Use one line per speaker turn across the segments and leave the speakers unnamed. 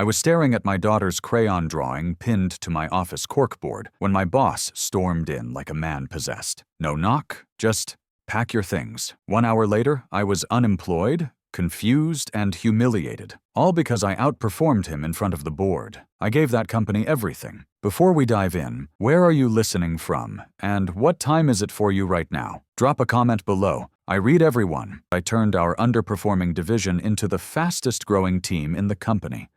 I was staring at my daughter's crayon drawing pinned to my office corkboard when my boss stormed in like a man possessed. No knock, just pack your things. 1 hour later, I was unemployed, confused, and humiliated, all because I outperformed him in front of the board. I gave that company everything. Before we dive in, where are you listening from, and what time is it for you right now? Drop a comment below. I read everyone. I turned our underperforming division into the fastest growing team in the company,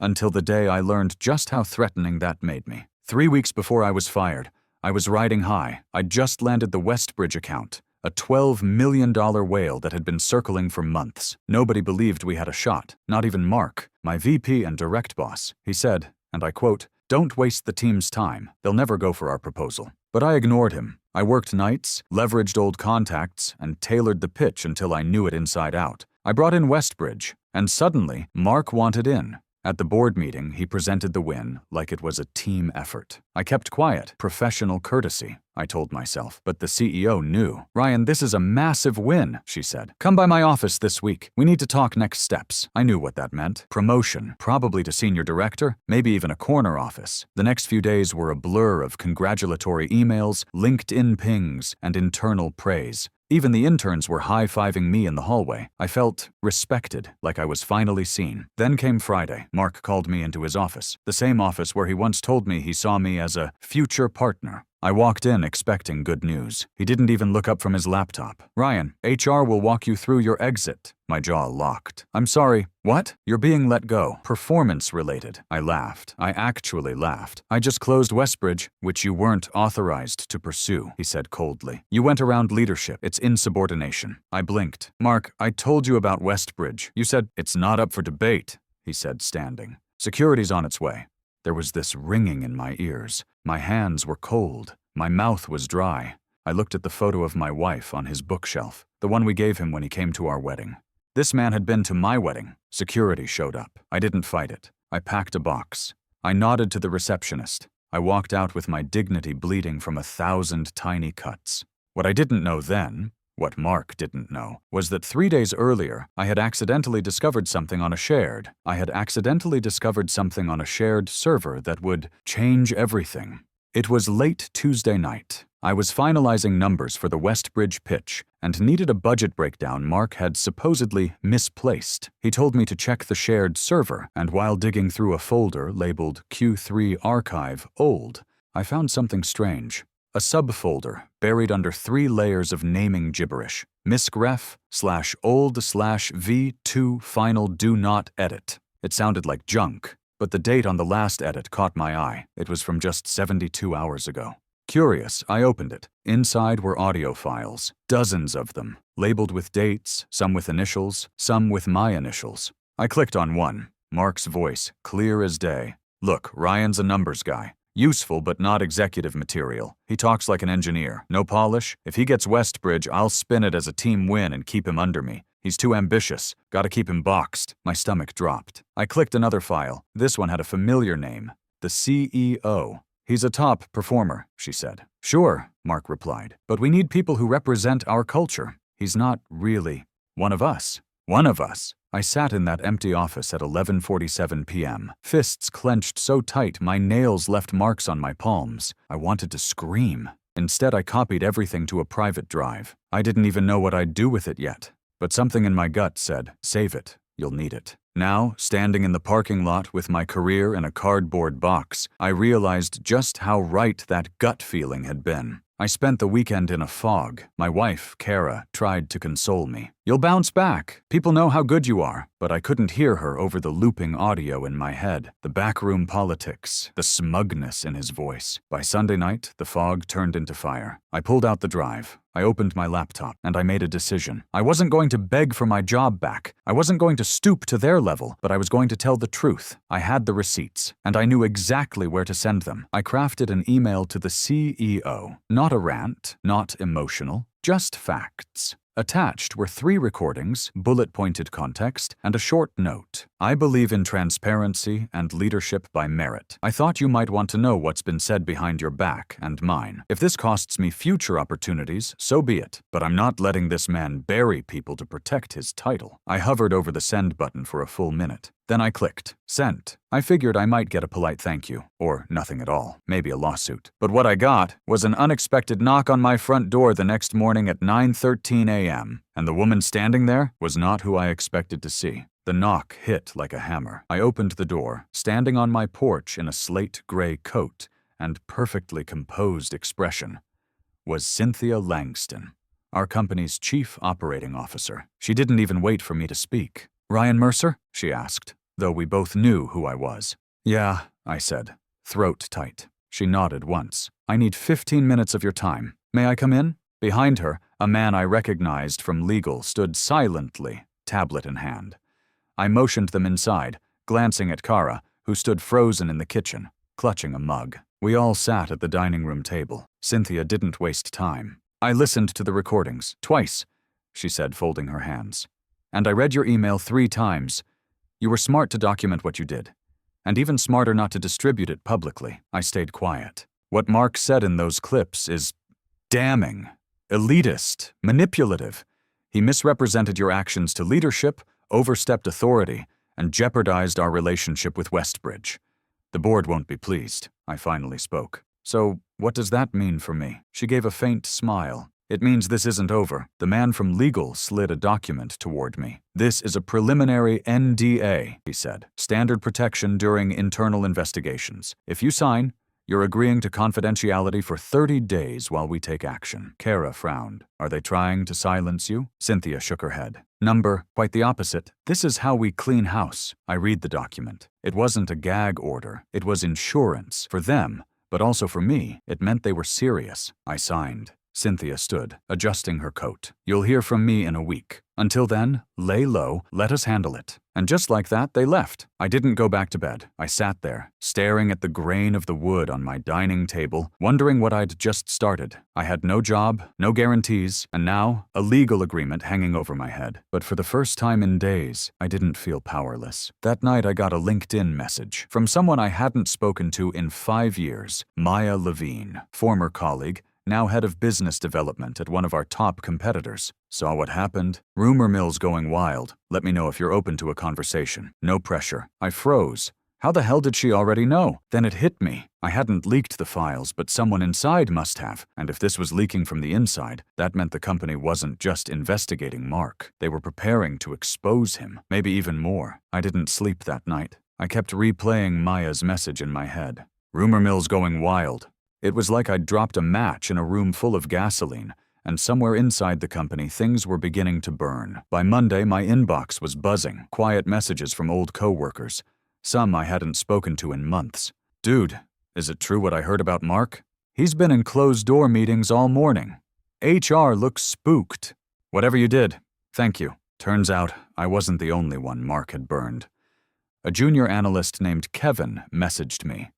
until the day I learned just how threatening that made me. 3 weeks before I was fired, I was riding high. I'd just landed the Westbridge account, a $12 million whale that had been circling for months. Nobody believed we had a shot, not even Mark, my VP and direct boss. He said, and I quote, "Don't waste the team's time. They'll never go for our proposal." But I ignored him. I worked nights, leveraged old contacts, and tailored the pitch until I knew it inside out. I brought in Westbridge, and suddenly, Mark wanted in. At the board meeting, he presented the win like it was a team effort. I kept quiet, professional courtesy, I told myself, but the CEO knew. "Ryan, this is a massive win," she said. "Come by my office this week. We need to talk next steps." I knew what that meant. Promotion, probably to senior director, maybe even a corner office. The next few days were a blur of congratulatory emails, LinkedIn pings, and internal praise. Even the interns were high-fiving me in the hallway. I felt respected, like I was finally seen. Then came Friday. Mark called me into his office, the same office where he once told me he saw me as a future partner. I walked in expecting good news. He didn't even look up from his laptop. "Ryan, HR will walk you through your exit." My jaw locked. "I'm sorry. What? You're being let go. Performance-related." I laughed. I actually laughed. "I just closed Westbridge, which you weren't authorized to pursue," he said coldly. "You went around leadership. It's insubordination." I blinked. "Mark, I told you about Westbridge. You said, it's not up for debate," he said, standing. "Security's on its way." There was this ringing in my ears. My hands were cold. My mouth was dry. I looked at the photo of my wife on his bookshelf, the one we gave him when he came to our wedding. This man had been to my wedding. Security showed up. I didn't fight it. I packed a box. I nodded to the receptionist. I walked out with my dignity bleeding from 1,000 tiny cuts. What I didn't know then, what Mark didn't know, was that 3 days earlier, I had accidentally discovered something on a shared server that would change everything. It was late Tuesday night. I was finalizing numbers for the Westbridge pitch and needed a budget breakdown Mark had supposedly misplaced. He told me to check the shared server, and while digging through a folder labeled Q3 Archive Old, I found something strange. A subfolder buried under 3 layers of naming gibberish. misgref/old/v2 final do not edit. It sounded like junk, but the date on the last edit caught my eye. It was from just 72 hours ago. Curious, I opened it. Inside were audio files, dozens of them, labeled with dates, some with initials, some with my initials. I clicked on one. Mark's voice, clear as day. "Look, Ryan's a numbers guy. Useful but not executive material. He talks like an engineer. No polish. If he gets Westbridge, I'll spin it as a team win and keep him under me. He's too ambitious. Gotta keep him boxed." My stomach dropped. I clicked another file. This one had a familiar name. The CEO. "He's a top performer," she said. "Sure," Mark replied. "But we need people who represent our culture. He's not really one of us." One of us. I sat in that empty office at 11:47 p.m., fists clenched so tight my nails left marks on my palms. I wanted to scream. Instead, I copied everything to a private drive. I didn't even know what I'd do with it yet, but something in my gut said, "Save it. You'll need it." Now, standing in the parking lot with my career in a cardboard box, I realized just how right that gut feeling had been. I spent the weekend in a fog. My wife, Kara, tried to console me. "You'll bounce back. People know how good you are." But I couldn't hear her over the looping audio in my head. The backroom politics, the smugness in his voice. By Sunday night, the fog turned into fire. I pulled out the drive. I opened my laptop, and I made a decision. I wasn't going to beg for my job back. I wasn't going to stoop to their level, but I was going to tell the truth. I had the receipts, and I knew exactly where to send them. I crafted an email to the CEO. Not a rant, not emotional, just facts. Attached were 3 recordings, bullet-pointed context, and a short note. "I believe in transparency and leadership by merit. I thought you might want to know what's been said behind your back and mine. If this costs me future opportunities, so be it. But I'm not letting this man bury people to protect his title." I hovered over the send button for a full minute. Then I clicked sent. I figured I might get a polite thank you, or nothing at all, maybe a lawsuit. But what I got was an unexpected knock on my front door the next morning at 9:13 a.m., and the woman standing there was not who I expected to see. The knock hit like a hammer. I opened the door, standing on my porch in a slate gray coat and perfectly composed expression was Cynthia Langston, our company's chief operating officer. She didn't even wait for me to speak. "Ryan Mercer?" she asked, though we both knew who I was. "Yeah," I said, throat tight. She nodded once. "I need 15 minutes of your time. May I come in?" Behind her, a man I recognized from legal stood silently, tablet in hand. I motioned them inside, glancing at Kara, who stood frozen in the kitchen, clutching a mug. We all sat at the dining room table. Cynthia didn't waste time. "I listened to the recordings, twice," she said, folding her hands. "And I read your email 3 times. You were smart to document what you did, and even smarter not to distribute it publicly." I stayed quiet. What Mark said in those clips is damning, elitist, manipulative. He misrepresented your actions to leadership, overstepped authority, and jeopardized our relationship with Westbridge. The board won't be pleased, I finally spoke. "So, what does that mean for me?" She gave a faint smile. "It means this isn't over." The man from legal slid a document toward me. "This is a preliminary NDA," he said. "Standard protection during internal investigations. If you sign, you're agreeing to confidentiality for 30 days while we take action." Kara frowned. "Are they trying to silence you?" Cynthia shook her head. "Number, quite the opposite. This is how we clean house." I read the document. It wasn't a gag order. It was insurance for them, but also for me. It meant they were serious. I signed. Cynthia stood, adjusting her coat. "You'll hear from me in a week. Until then, lay low, let us handle it." And just like that, they left. I didn't go back to bed. I sat there, staring at the grain of the wood on my dining table, wondering what I'd just started. I had no job, no guarantees, and now a legal agreement hanging over my head. But for the first time in days, I didn't feel powerless. That night, I got a LinkedIn message from someone I hadn't spoken to in 5 years, Maya Levine, former colleague, now head of business development at one of our top competitors. "Saw what happened? Rumor mill's going wild. Let me know if you're open to a conversation. No pressure." I froze. How the hell did she already know? Then it hit me. I hadn't leaked the files, but someone inside must have. And if this was leaking from the inside, that meant the company wasn't just investigating Mark. They were preparing to expose him, maybe even more. I didn't sleep that night. I kept replaying Maya's message in my head. "Rumor mill's going wild." It was like I'd dropped a match in a room full of gasoline, and somewhere inside the company things were beginning to burn. By Monday, my inbox was buzzing, quiet messages from old co-workers, some I hadn't spoken to in months. "Dude, is it true what I heard about Mark? He's been in closed-door meetings all morning. HR looks spooked. Whatever you did, thank you." Turns out I wasn't the only one Mark had burned. A junior analyst named Kevin messaged me.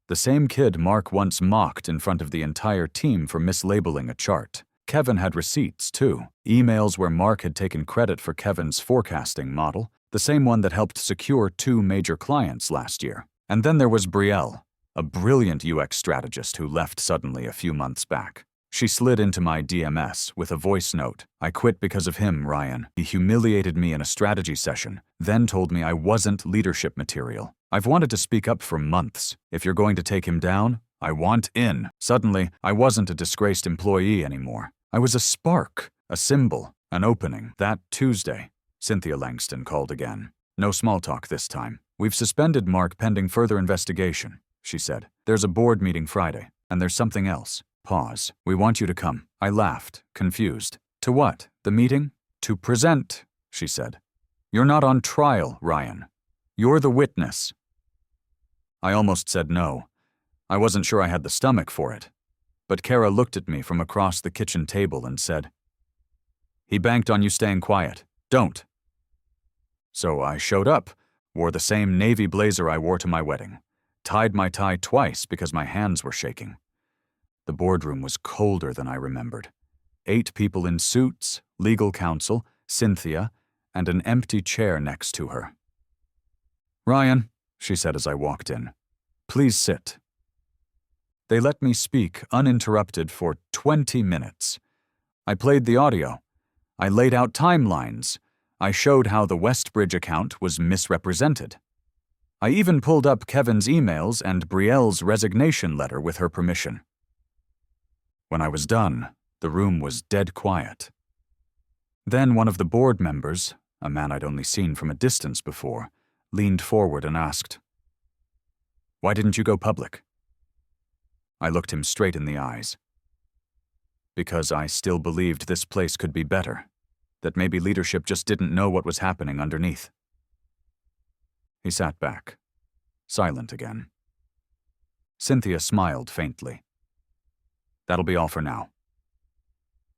The same kid Mark once mocked in front of the entire team for mislabeling a chart. Kevin had receipts, too. Emails where Mark had taken credit for Kevin's forecasting model, the same one that helped secure 2 major clients last year. And then there was Brielle, a brilliant UX strategist who left suddenly a few months back. She slid into my DMS with a voice note. "I quit because of him, Ryan. He humiliated me in a strategy session, then told me I wasn't leadership material. I've wanted to speak up for months. If you're going to take him down, I want in." Suddenly, I wasn't a disgraced employee anymore. I was a spark, a symbol, an opening. That Tuesday, Cynthia Langston called again. "No small talk this time. We've suspended Mark pending further investigation," she said. "There's a board meeting Friday, and there's something else." Pause. "We want you to come." I laughed, confused. "To what? The meeting?" "To present," she said. "You're not on trial, Ryan. You're the witness." I almost said no. I wasn't sure I had the stomach for it. But Kara looked at me from across the kitchen table and said, "He banked on you staying quiet. Don't." So I showed up, wore the same navy blazer I wore to my wedding, tied my tie twice because my hands were shaking. The boardroom was colder than I remembered. 8 people in suits, legal counsel, Cynthia, and an empty chair next to her. "Ryan," she said as I walked in, "please sit." They let me speak uninterrupted for 20 minutes. I played the audio. I laid out timelines. I showed how the Westbridge account was misrepresented. I even pulled up Kevin's emails and Brielle's resignation letter with her permission. When I was done, the room was dead quiet. Then one of the board members, a man I'd only seen from a distance before, leaned forward and asked, "Why didn't you go public?" I looked him straight in the eyes. Because I still believed this place could be better, that maybe leadership just didn't know what was happening underneath. He sat back, silent again. Cynthia smiled faintly. "That'll be all for now."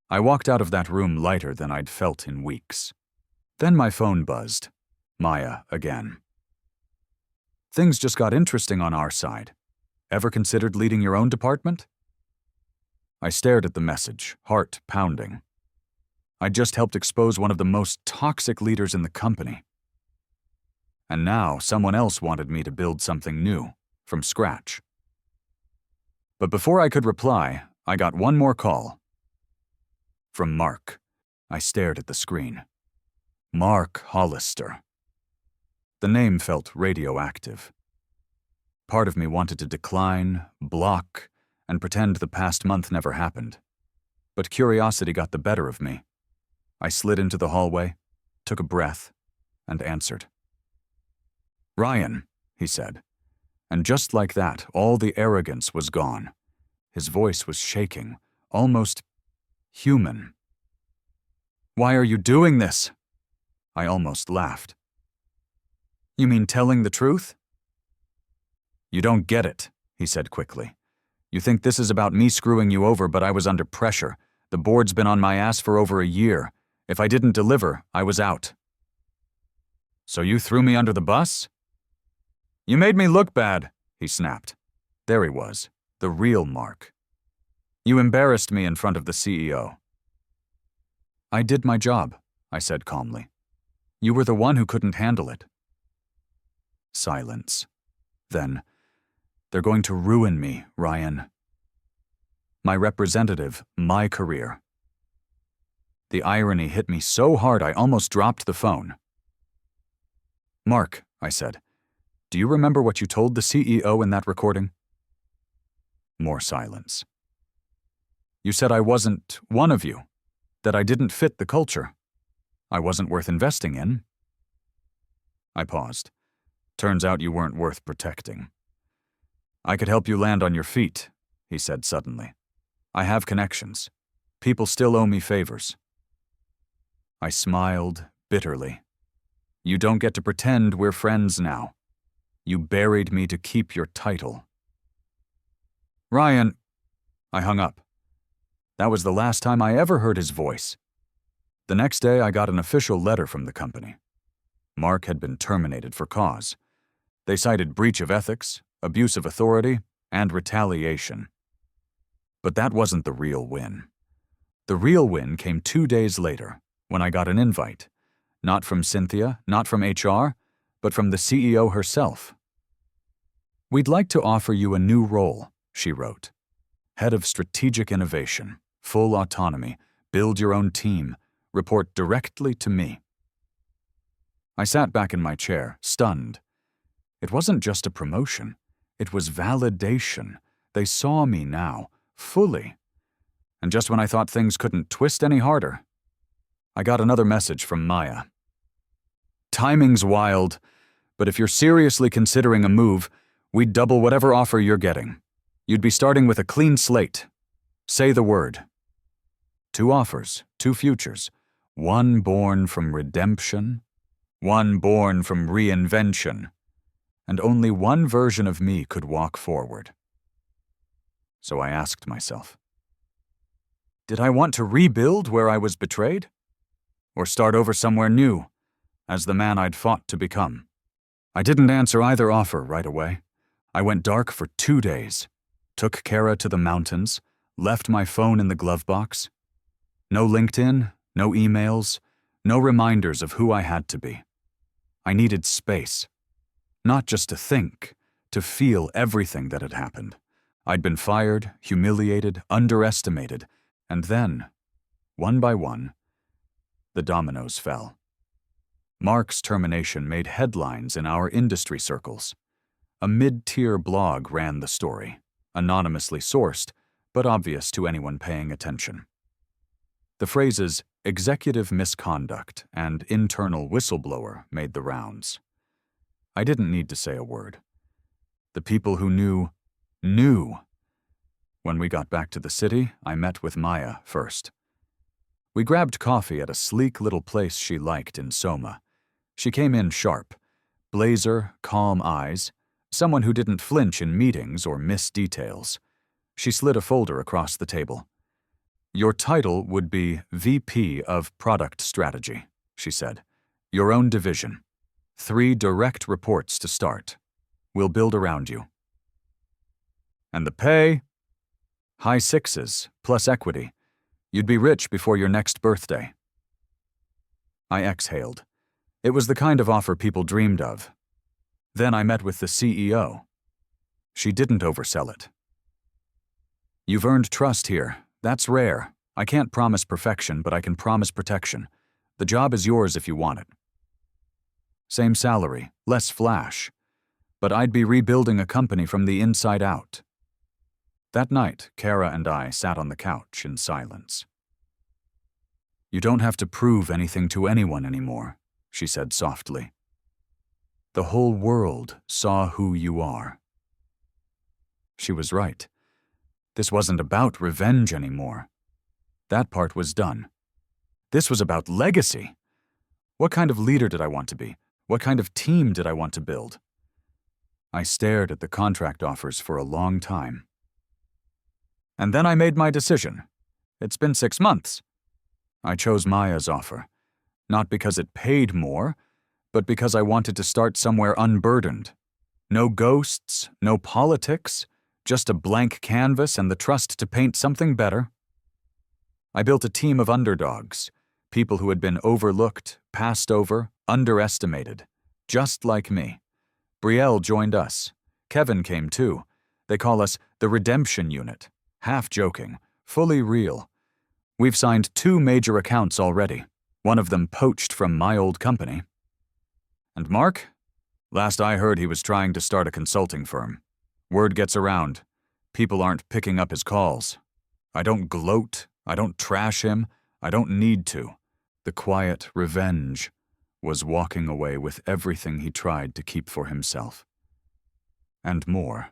I walked out of that room lighter than I'd felt in weeks. Then my phone buzzed. Maya again. "Things just got interesting on our side. Ever considered leading your own department?" I stared at the message, heart pounding. I'd just helped expose one of the most toxic leaders in the company. And now someone else wanted me to build something new, from scratch. But before I could reply, I got one more call. From Mark. I stared at the screen. Mark Hollister. The name felt radioactive. Part of me wanted to decline, block, and pretend the past month never happened. But curiosity got the better of me. I slid into the hallway, took a breath, and answered. "Ryan," he said. And just like that, all the arrogance was gone. His voice was shaking, almost human. "Why are you doing this?" I almost laughed. "You mean telling the truth?" "You don't get it," he said quickly. "You think this is about me screwing you over, but I was under pressure. The board's been on my ass for over a year. If I didn't deliver, I was out." "So you threw me under the bus?" "You made me look bad," he snapped. There he was, the real Mark. "You embarrassed me in front of the CEO." "I did my job," I said calmly. "You were the one who couldn't handle it." Silence. Then, "They're going to ruin me, Ryan. My representative, my career." The irony hit me so hard I almost dropped the phone. "Mark," I said, "do you remember what you told the CEO in that recording?" More silence. "You said I wasn't one of you, that I didn't fit the culture. I wasn't worth investing in." I paused. "Turns out you weren't worth protecting." "I could help you land on your feet," he said suddenly. "I have connections. People still owe me favors." I smiled bitterly. "You don't get to pretend we're friends now. You buried me to keep your title." "Ryan," I hung up. That was the last time I ever heard his voice. The next day, I got an official letter from the company. Mark had been terminated for cause. They cited breach of ethics, abuse of authority, and retaliation. But that wasn't the real win. The real win came 2 days later, when I got an invite. Not from Cynthia, not from HR, but from the CEO herself. "We'd like to offer you a new role," she wrote. "Head of Strategic Innovation, full autonomy, build your own team, report directly to me." I sat back in my chair, stunned. It wasn't just a promotion. It was validation. They saw me now, fully. And just when I thought things couldn't twist any harder, I got another message from Maya. "Timing's wild, but if you're seriously considering a move, we'd double whatever offer you're getting. You'd be starting with a clean slate. Say the word." 2 offers, 2 futures. One born from redemption, one born from reinvention. And only one version of me could walk forward. So I asked myself, did I want to rebuild where I was betrayed? Or start over somewhere new, as the man I'd fought to become? I didn't answer either offer right away. I went dark for 2 days, took Kara to the mountains, left my phone in the glove box. No LinkedIn, no emails, no reminders of who I had to be. I needed space. Not just to think, to feel everything that had happened. I'd been fired, humiliated, underestimated, and then, one by one, the dominoes fell. Mark's termination made headlines in our industry circles. A mid-tier blog ran the story, anonymously sourced, but obvious to anyone paying attention. The phrases executive misconduct and internal whistleblower made the rounds. I didn't need to say a word. The people who knew. When we got back to the city, I met with Maya first. We grabbed coffee at a sleek little place she liked in Soma. She came in sharp, blazer, calm eyes, someone who didn't flinch in meetings or miss details. She slid a folder across the table. "Your title would be VP of Product Strategy," she said. "Your own division. 3 direct reports to start. We'll build around you." "And the pay?" "High 6s, plus equity. You'd be rich before your next birthday." I exhaled. It was the kind of offer people dreamed of. Then I met with the CEO. She didn't oversell it. "You've earned trust here. That's rare. I can't promise perfection, but I can promise protection. The job is yours if you want it. Same salary, less flash. But I'd be rebuilding a company from the inside out." That night, Kara and I sat on the couch in silence. "You don't have to prove anything to anyone anymore," she said softly. "The whole world saw who you are." She was right. This wasn't about revenge anymore. That part was done. This was about legacy. What kind of leader did I want to be? What kind of team did I want to build? I stared at the contract offers for a long time. And then I made my decision. It's been 6 months. I chose Maya's offer, not because it paid more, but because I wanted to start somewhere unburdened. No ghosts, no politics, just a blank canvas and the trust to paint something better. I built a team of underdogs, people who had been overlooked, passed over, underestimated, just like me. Brielle joined us. Kevin came too. They call us the Redemption Unit. Half joking, fully real. We've signed 2 major accounts already, one of them poached from my old company. And Mark? Last I heard, he was trying to start a consulting firm. Word gets around. People aren't picking up his calls. I don't gloat. I don't trash him. I don't need to. The quiet revenge was walking away with everything he tried to keep for himself. And more.